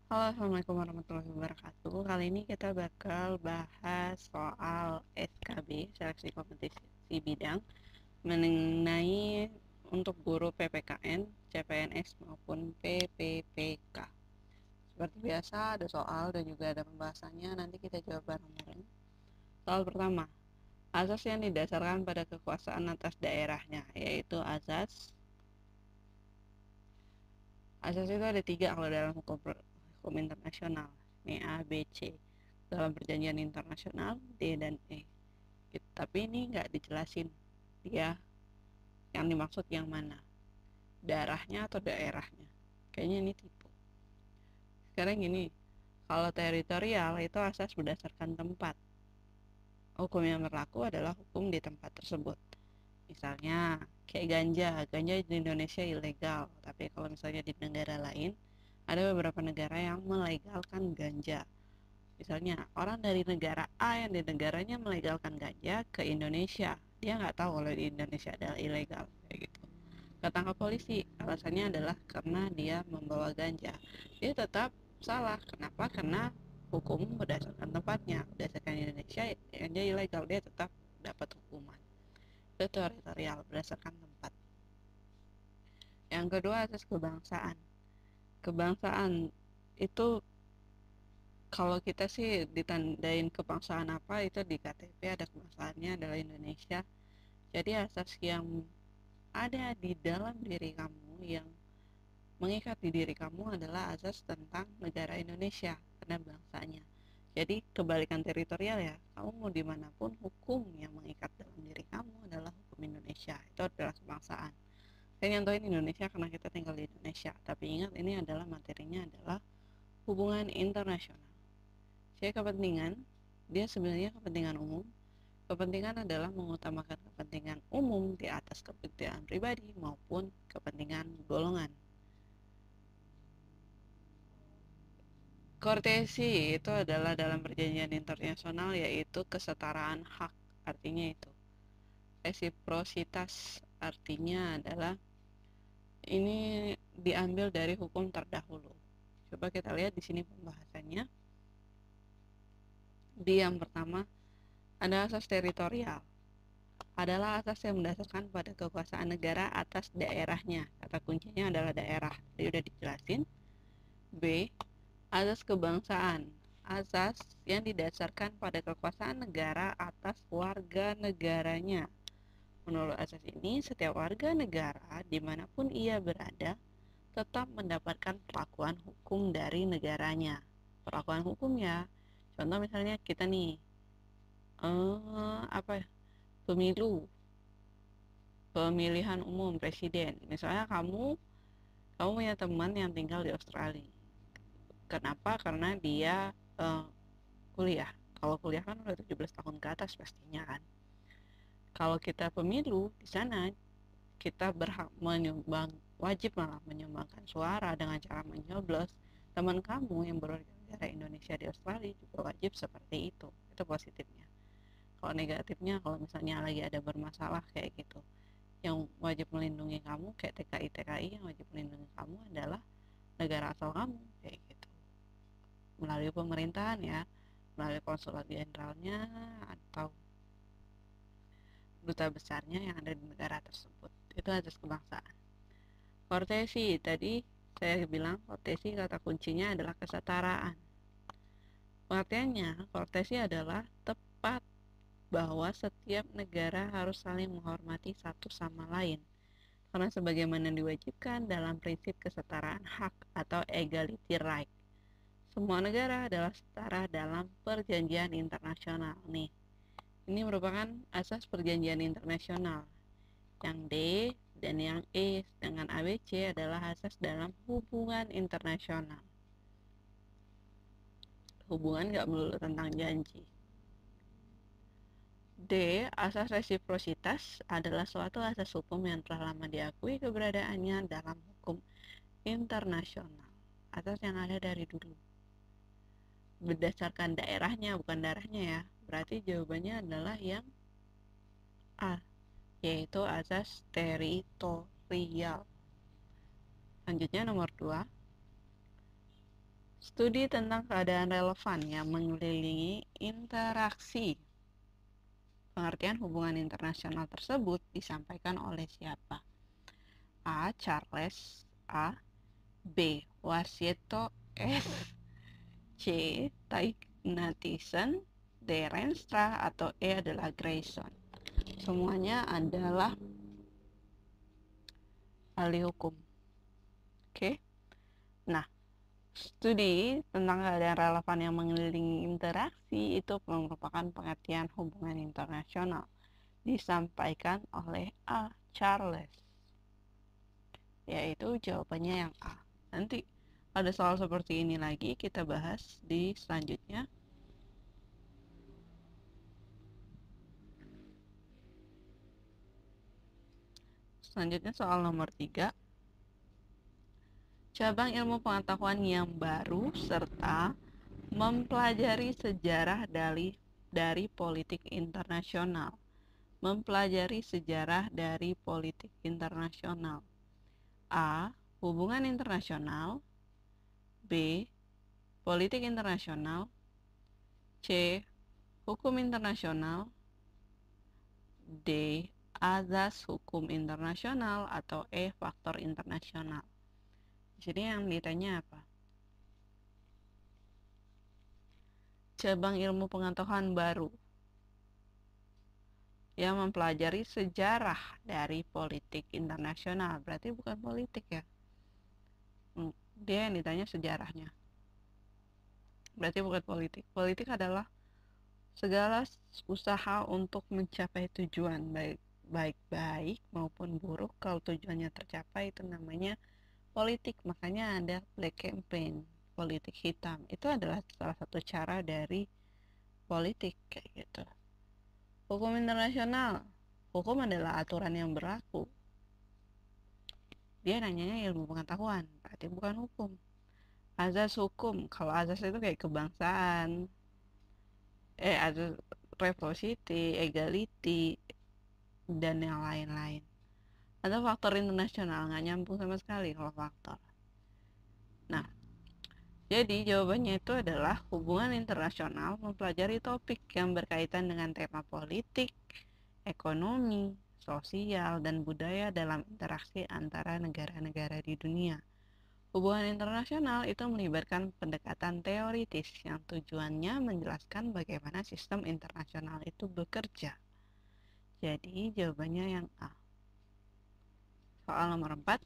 Halo, Assalamualaikum warahmatullahi wabarakatuh. Kali ini kita bakal bahas soal SKB, seleksi kompetisi bidang, mengenai untuk guru PPKN, CPNS maupun PPPK. Seperti biasa ada soal dan juga ada pembahasannya, nanti kita jawab bareng-bareng. Soal pertama, azas yang didasarkan pada kekuasaan atas daerahnya, yaitu Asas itu ada tiga kalau dalam hukum internasional. Ini A, B, C. Dalam perjanjian internasional D dan E. Tapi ini nggak dijelasin dia yang dimaksud yang mana, darahnya atau daerahnya. Kayaknya ini tipu. Sekarang gini, kalau teritorial itu asas berdasarkan tempat. Hukum yang berlaku adalah hukum di tempat tersebut. Misalnya kayak ganja di Indonesia ilegal, tapi kalau misalnya di negara lain ada beberapa negara yang melegalkan ganja. Misalnya orang dari negara A yang di negaranya melegalkan ganja ke Indonesia, dia nggak tahu kalau di Indonesia adalah ilegal kayak gitu. Ketangkap polisi, alasannya adalah karena dia membawa ganja. Dia tetap salah. Kenapa? Karena hukum berdasarkan tempatnya. Berdasarkan Indonesia, ganja ilegal, dia tetap dapat hukuman. Itu teritorial berdasarkan tempat. Yang kedua, asas kebangsaan. Kebangsaan itu kalau kita sih ditandain kebangsaan apa itu di KTP ada kebangsaannya adalah Indonesia. Jadi asas yang ada di dalam diri kamu yang mengikat di diri kamu adalah asas tentang negara Indonesia karena bangsanya. Jadi kebalikan teritorial ya, kamu mau dimanapun hukum yang mengikat dalam diri kamu adalah hukum Indonesia, itu adalah kebangsaan. Saya nyontohin Indonesia karena kita tinggal di Indonesia, tapi ingat ini adalah materinya adalah hubungan internasional. Jadi kepentingan, dia sebenarnya kepentingan umum. Kepentingan adalah mengutamakan kepentingan umum di atas kepentingan pribadi maupun kepentingan golongan. Kortesi itu adalah dalam perjanjian internasional yaitu kesetaraan hak, artinya itu. Resiprositas artinya adalah ini diambil dari hukum terdahulu. Coba kita lihat di sini pembahasannya. Di yang pertama ada asas teritorial. Adalah asas yang mendasarkan pada kekuasaan negara atas daerahnya. Kata kuncinya adalah daerah. Tadi udah dijelasin. B. Asas kebangsaan. Asas yang didasarkan pada kekuasaan negara atas warga negaranya. Menurut asas ini, setiap warga negara dimanapun ia berada tetap mendapatkan perlakuan hukum dari negaranya. Perlakuan hukum ya, contoh misalnya kita nih, apa ya, pemilu, pemilihan umum presiden. Misalnya kamu punya teman yang tinggal di Australia. Kenapa? Karena dia kuliah. Kalau kuliah kan udah 17 tahun ke atas pastinya kan. Kalau kita pemilu di sana kita berhak menyumbang, wajib malah menyumbangkan suara dengan cara menyoblos. Teman kamu yang berwarga negara Indonesia di Australia juga wajib seperti itu positifnya. Kalau negatifnya, kalau misalnya lagi ada bermasalah kayak gitu, yang wajib melindungi kamu kayak TKI yang wajib melindungi kamu adalah negara asal kamu kayak gitu, melalui pemerintahan ya, melalui konsulat jenderalnya atau duta besarnya yang ada di negara tersebut. Itu asas kebangsaan. Kortesi, tadi saya bilang kortesi kata kuncinya adalah kesetaraan. Pengertiannya, kortesi adalah tepat bahwa setiap negara harus saling menghormati satu sama lain karena sebagaimana diwajibkan dalam prinsip kesetaraan hak atau equality right. Semua negara adalah setara dalam perjanjian internasional nih. Ini merupakan asas perjanjian internasional. Yang D dan yang E dengan ABC adalah asas dalam hubungan internasional. Hubungan gak melulu tentang janji. D. Asas resiprositas adalah suatu asas hukum yang telah lama diakui keberadaannya dalam hukum internasional. Asas yang ada dari dulu. Berdasarkan daerahnya, bukan darahnya ya. Berarti jawabannya adalah yang A, yaitu asas teritorial. Selanjutnya nomor 2. Studi tentang keadaan relevan yang mengelilingi interaksi. Pengertian hubungan internasional tersebut disampaikan oleh siapa? A. Charles A. B. Wasieto S. C. Taignathison D. Renstra atau E adalah Grayson. Semuanya adalah ahli hukum. Oke. Nah, studi tentang keadaan relevan yang mengelilingi interaksi itu merupakan pengertian hubungan internasional. Disampaikan oleh A. Charles. Yaitu jawabannya yang A. Nanti ada soal seperti ini lagi kita bahas di selanjutnya. Selanjutnya soal nomor 3. Cabang ilmu pengetahuan yang baru serta mempelajari sejarah dari politik internasional. Mempelajari sejarah dari politik internasional. A. Hubungan internasional. B. Politik internasional. C. Hukum internasional. D. Azas hukum internasional atau E. Faktor internasional. Di sini yang ditanya apa? Cabang ilmu pengetahuan baru yang mempelajari sejarah dari politik internasional. Berarti bukan politik ya. Dia yang ditanya sejarahnya. Berarti bukan politik. Politik adalah segala usaha untuk mencapai tujuan, baik maupun buruk. Kalau tujuannya tercapai itu namanya politik. Makanya ada black campaign, politik hitam. Itu adalah salah satu cara dari politik kayak gitu. Hukum internasional. Hukum adalah aturan yang berlaku. Dia nanyanya ilmu pengetahuan, berarti bukan hukum. Azas hukum. Kalau azas itu kayak kebangsaan, azas reciprocity, equality, dan yang lain-lain. Atau faktor internasional, nggak nyambung sama sekali kalau faktor. Nah, jadi jawabannya itu adalah hubungan internasional mempelajari topik yang berkaitan dengan tema politik, ekonomi, sosial, dan budaya dalam interaksi antara negara-negara di dunia. Hubungan internasional itu melibatkan pendekatan teoritis yang tujuannya menjelaskan bagaimana sistem internasional itu bekerja. Jadi jawabannya yang A. Soal nomor 4.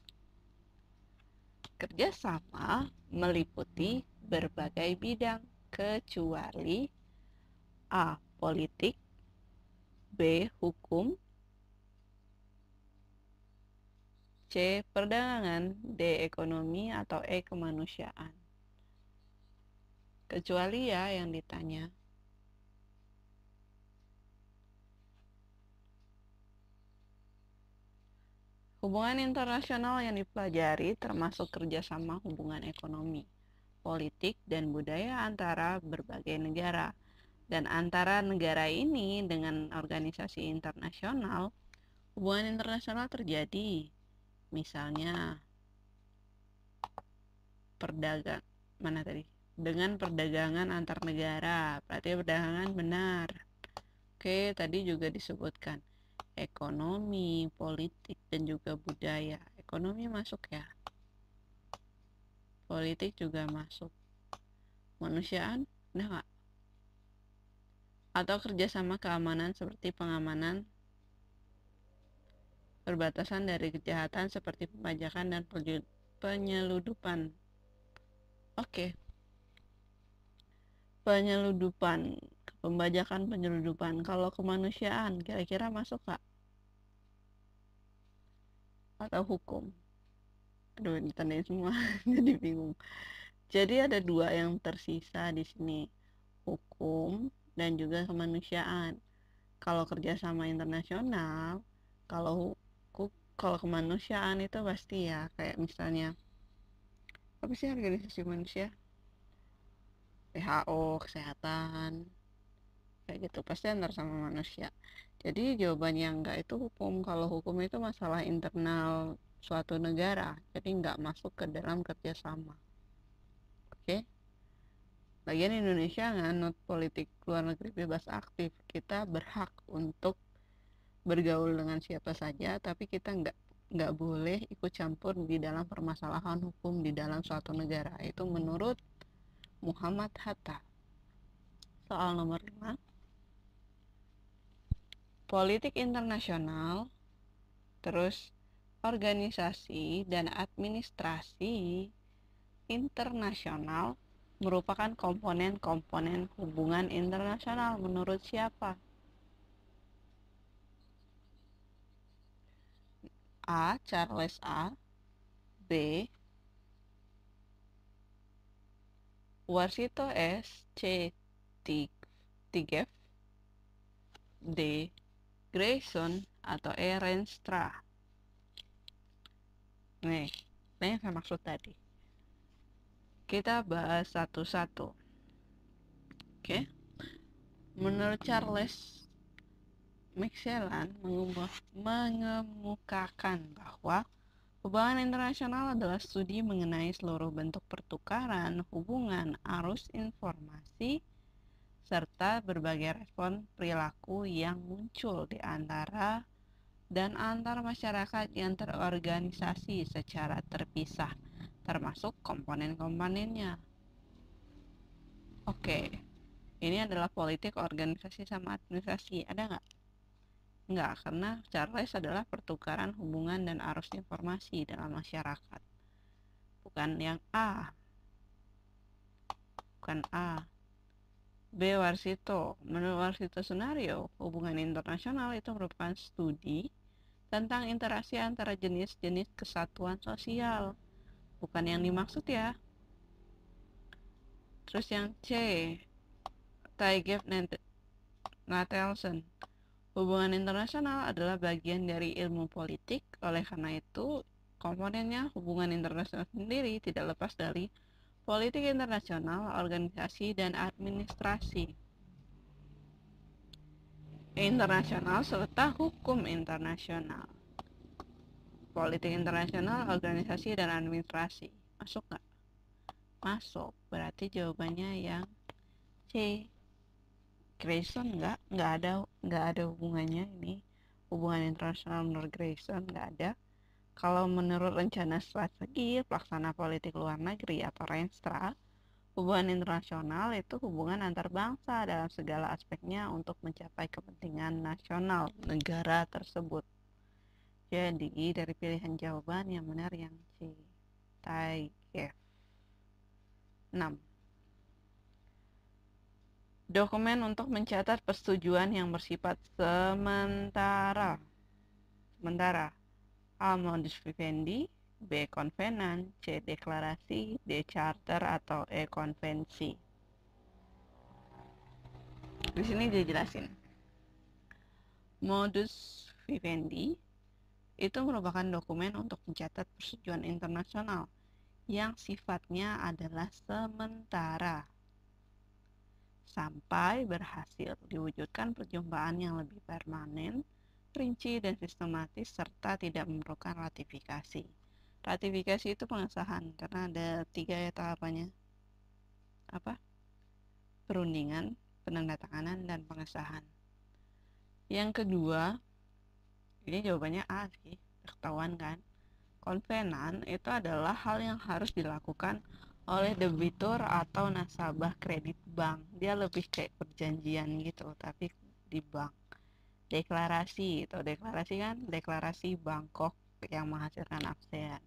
Kerjasama meliputi berbagai bidang kecuali A. Politik, B. Hukum, C. Perdagangan, D. Ekonomi, atau E. Kemanusiaan. Kecuali ya yang ditanya. Hubungan internasional yang dipelajari termasuk kerjasama hubungan ekonomi, politik, dan budaya antara berbagai negara. Dan antara negara ini dengan organisasi internasional, hubungan internasional terjadi. Misalnya, dengan perdagangan antar negara, berarti perdagangan benar. Oke, tadi juga disebutkan ekonomi, politik, dan juga budaya. Ekonomi masuk ya. Politik juga masuk. Kemanusiaan, udah nggak? Atau kerjasama keamanan seperti pengamanan perbatasan dari kejahatan seperti pembajakan dan penyeludupan. Oke. Penyeludupan, pembajakan, penyeludupan. Kalau kemanusiaan, kira-kira masuk nggak? Atau hukum? Aduh, ditandain semua, jadi bingung. Jadi ada dua yang tersisa di sini, hukum dan juga kemanusiaan. Kalau kerjasama internasional, kalau kemanusiaan itu pasti ya, kayak misalnya apa sih organisasi manusia, WHO, kesehatan, kayak gitu pasti antar sama manusia. Jadi jawaban yang enggak itu hukum. Kalau hukum itu masalah internal suatu negara, jadi enggak masuk ke dalam kerjasama. Oke. Lagian Indonesia nganut politik luar negeri bebas aktif. Kita berhak untuk bergaul dengan siapa saja, tapi kita nggak boleh ikut campur di dalam permasalahan hukum di dalam suatu negara. Itu menurut Muhammad Hatta. Soal nomor 5, politik internasional, terus organisasi dan administrasi internasional merupakan komponen-komponen hubungan internasional menurut siapa? A. Charles A. B. Warsito S. C. Tigef. D. Grayson atau E. Renstra. Nih, ini yang saya maksud tadi. Kita bahas satu-satu. Oke. Menurut Charles McClellan mengemukakan bahwa hubungan internasional adalah studi mengenai seluruh bentuk pertukaran, hubungan, arus informasi, serta berbagai respon perilaku yang muncul di antara dan antar masyarakat yang terorganisasi secara terpisah, termasuk komponen-komponennya. Oke, ini adalah politik organisasi sama administrasi. Ada nggak? Nggak, karena Charles adalah pertukaran hubungan dan arus informasi dalam masyarakat. Bukan yang A. Bukan A. B. Warsito. Menurut Warsito Sunario, hubungan internasional itu merupakan studi tentang interaksi antara jenis-jenis kesatuan sosial. Bukan yang dimaksud ya. Terus yang C. Tigef Natelson. Hubungan internasional adalah bagian dari ilmu politik, oleh karena itu komponennya hubungan internasional sendiri tidak lepas dari politik internasional, organisasi, dan administrasi internasional serta hukum internasional. Politik internasional, organisasi, dan administrasi. Masuk nggak? Masuk. Berarti jawabannya yang C. Grayson nggak ada hubungannya ini. Hubungan internasional menurut Grayson nggak ada. Kalau menurut rencana strategi pelaksana politik luar negeri atau Renstra, hubungan internasional itu hubungan antar bangsa dalam segala aspeknya untuk mencapai kepentingan nasional negara tersebut. Jadi dari pilihan jawaban yang benar yang C. Tigef. 6. Dokumen untuk mencatat persetujuan yang bersifat sementara. A. Modus vivendi, B. Konvenan, C. Deklarasi, D. Charter, atau E. Konvensi. Di sini dijelasin. Modus vivendi itu merupakan dokumen untuk mencatat persetujuan internasional yang sifatnya adalah sementara sampai berhasil diwujudkan perjumpaan yang lebih permanen, rinci, dan sistematis serta tidak memerlukan ratifikasi. Ratifikasi itu pengesahan karena ada 3 ya tahapannya. Apa? Perundingan, penandatanganan, dan pengesahan. Yang kedua, ini jawabannya A sih, ketahuan kan? Konvenan itu adalah hal yang harus dilakukan oleh debitur atau nasabah kredit bank. Dia lebih kayak perjanjian gitu, tapi di bank. Deklarasi kan deklarasi Bangkok yang menghasilkan ASEAN.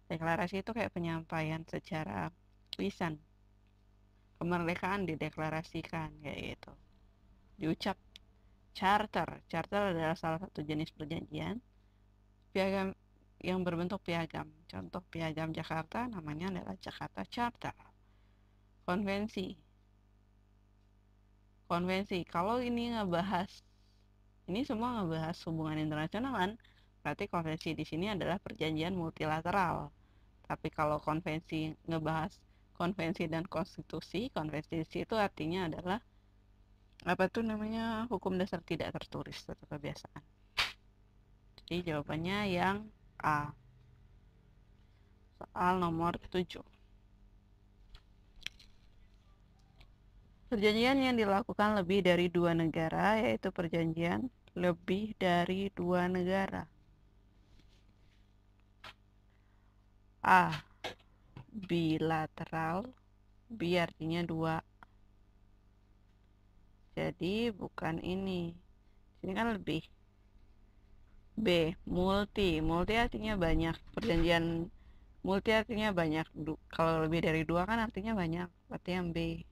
Deklarasi itu kayak penyampaian secara lisan. Kemerdekaan dideklarasikan kayak gitu. Diucap. Charter adalah salah satu jenis perjanjian. Piagam yang berbentuk piagam. Contoh piagam Jakarta namanya adalah Jakarta Charter. Konvensi. Kalau ini semua ngebahas hubungan internasional kan, berarti konvensi di sini adalah perjanjian multilateral. Tapi kalau konvensi ngebahas konvensi dan konstitusi, konvensi itu artinya adalah hukum dasar tidak tertulis atau kebiasaan. Jadi jawabannya yang A. Soal nomor 7. Perjanjian yang dilakukan lebih dari dua negara, yaitu perjanjian lebih dari dua negara. A. Bilateral. B artinya dua. Jadi bukan ini. Ini kan lebih. B. Multi. Multi artinya banyak. Perjanjian multi artinya banyak. Kalau lebih dari dua kan artinya banyak. Berarti yang B.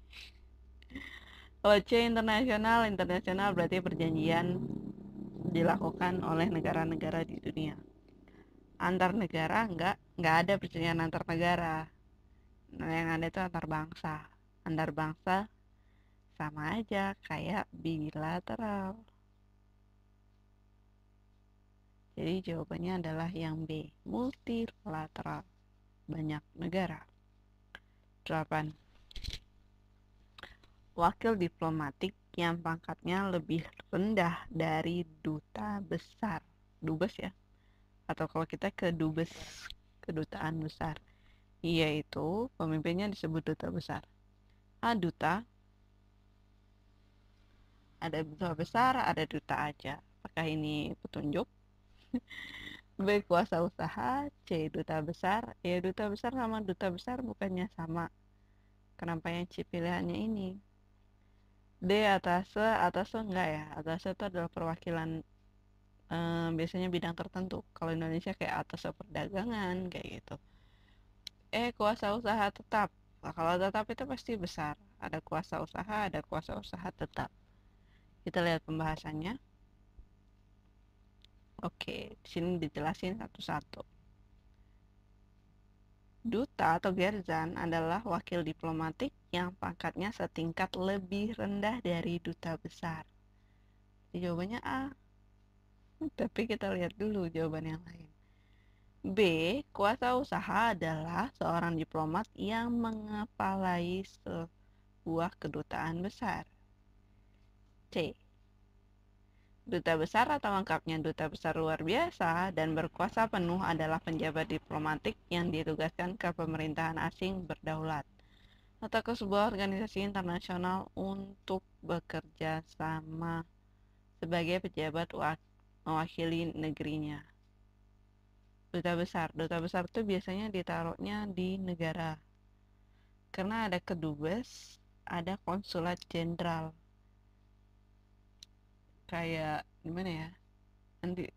Kalau C. Internasional. Internasional berarti perjanjian dilakukan oleh negara-negara di dunia. Antar negara nggak ada perjanjian antar negara. Nah, yang ada itu antar bangsa. Antar bangsa sama aja kayak bilateral. Jadi jawabannya adalah yang B, multilateral, banyak negara. 8. Wakil diplomatik yang pangkatnya lebih rendah dari duta besar. Dubes ya, atau kalau kita ke dubes, kedutaan besar, yaitu pemimpinnya disebut duta besar. A. Duta. Ada duta besar, ada duta aja. Apakah ini petunjuk? B. Kuasa usaha. C. Duta besar. Ya, duta besar sama duta besar bukannya sama. Kenapa yang C pilihannya ini? D. Atase. Atase enggak ya. Atase itu adalah perwakilan biasanya bidang tertentu. Kalau Indonesia kayak atase perdagangan kayak gitu. Kuasa usaha tetap. Nah, kalau tetap itu pasti besar. Ada kuasa usaha, ada kuasa usaha tetap. Kita lihat pembahasannya. Oke, di sini dijelasin satu-satu. Duta atau gerzan adalah wakil diplomatik yang pangkatnya setingkat lebih rendah dari duta besar. Jadi jawabannya A. Tapi kita lihat dulu jawaban yang lain. B. Kuasa usaha adalah seorang diplomat yang mengepalai sebuah kedutaan besar. C. Duta besar atau lengkapnya duta besar luar biasa dan berkuasa penuh adalah penjabat diplomatik yang ditugaskan ke pemerintahan asing berdaulat atau ke sebuah organisasi internasional untuk bekerja sama sebagai pejabat mewakili negerinya. Duta besar itu biasanya ditaruhnya di negara. Karena ada kedubes, ada konsulat jenderal. Kayak gimana ya?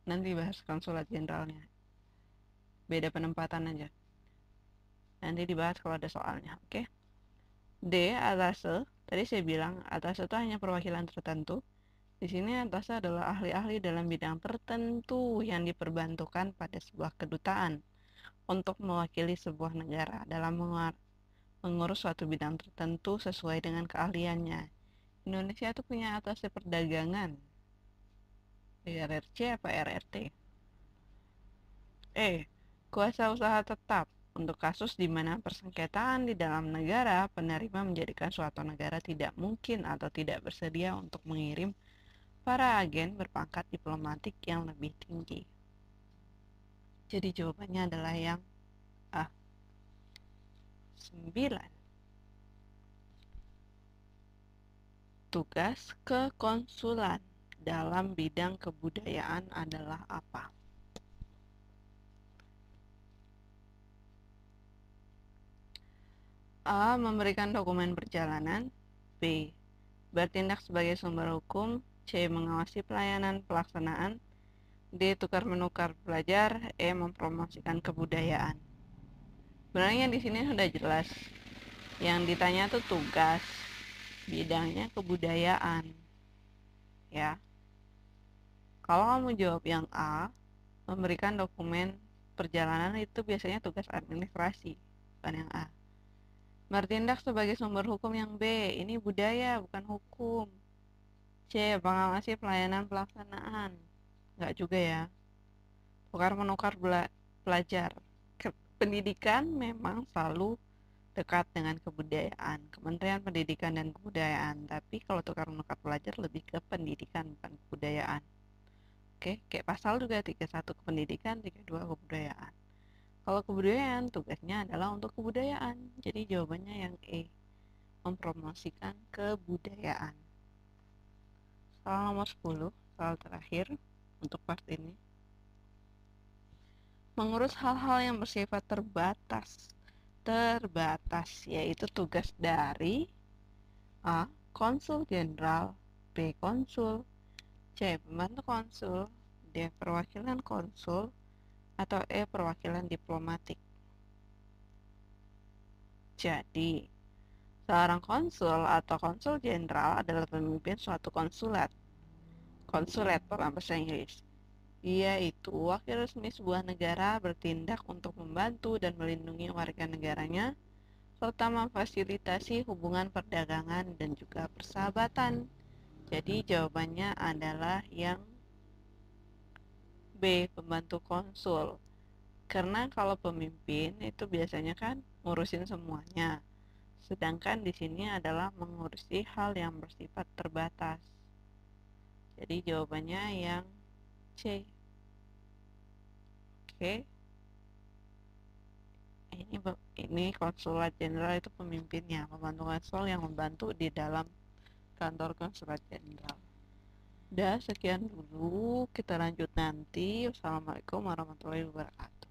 Nanti bahas konsulat jenderalnya. Beda penempatan aja. Nanti dibahas kalau ada soalnya, oke? D. Atase. Tadi saya bilang atase itu hanya perwakilan tertentu. Di sini atase adalah ahli-ahli dalam bidang tertentu yang diperbantukan pada sebuah kedutaan untuk mewakili sebuah negara dalam mengurus suatu bidang tertentu sesuai dengan keahliannya. Indonesia itu punya atase perdagangan. RRC apa RRT? Kuasa usaha tetap untuk kasus di mana persengketaan di dalam negara penerima menjadikan suatu negara tidak mungkin atau tidak bersedia untuk mengirim para agen berpangkat diplomatik yang lebih tinggi. Jadi jawabannya adalah yang A. 9. Tugas kekonsulan dalam bidang kebudayaan adalah apa? A. Memberikan dokumen perjalanan. B. Bertindak sebagai sumber hukum. C. Mengawasi pelayanan pelaksanaan. D. Tukar-menukar pelajar. E. Mempromosikan kebudayaan. Sebenarnya di sini sudah jelas. Yang ditanya tuh tugas, bidangnya kebudayaan. Ya. Kalau kamu jawab yang A, memberikan dokumen perjalanan itu biasanya tugas administrasi, bukan yang A. Bertindak sebagai sumber hukum yang B, ini budaya bukan hukum. C. Mengawasi pelayanan pelaksanaan, enggak juga ya. Tukar-menukar pelajar. Pendidikan memang selalu dekat dengan kebudayaan, Kementerian Pendidikan dan Kebudayaan. Tapi kalau tukar-menukar pelajar lebih ke pendidikan bukan kebudayaan. Oke, kayak pasal juga 31 kependidikan, 32 kebudayaan. Kalau kebudayaan tugasnya adalah untuk kebudayaan. Jadi jawabannya yang E. mempromosikan kebudayaan. Soal nomor 10, soal terakhir untuk part ini. Mengurus hal-hal yang bersifat terbatas, yaitu tugas dari A. Konsul Jenderal, B. Konsul, C. Pembantu konsul, D. Perwakilan konsul, atau E. Perwakilan diplomatik. Jadi, seorang konsul atau konsul jenderal adalah pemimpin suatu konsulat. Konsulat dalam bahasa Inggris. Dia itu wakil resmi sebuah negara bertindak untuk membantu dan melindungi warga negaranya, serta memfasilitasi hubungan perdagangan dan juga persahabatan. Jadi jawabannya adalah yang B, pembantu konsul. Karena kalau pemimpin itu biasanya kan ngurusin semuanya. Sedangkan di sini adalah mengurusi hal yang bersifat terbatas. Jadi jawabannya yang C. Oke. Ini konsulat jenderal itu pemimpinnya, pembantu konsul yang membantu di dalam kantor konsulat jenderal. Udah, sekian dulu. Kita lanjut nanti. Wassalamualaikum warahmatullahi wabarakatuh.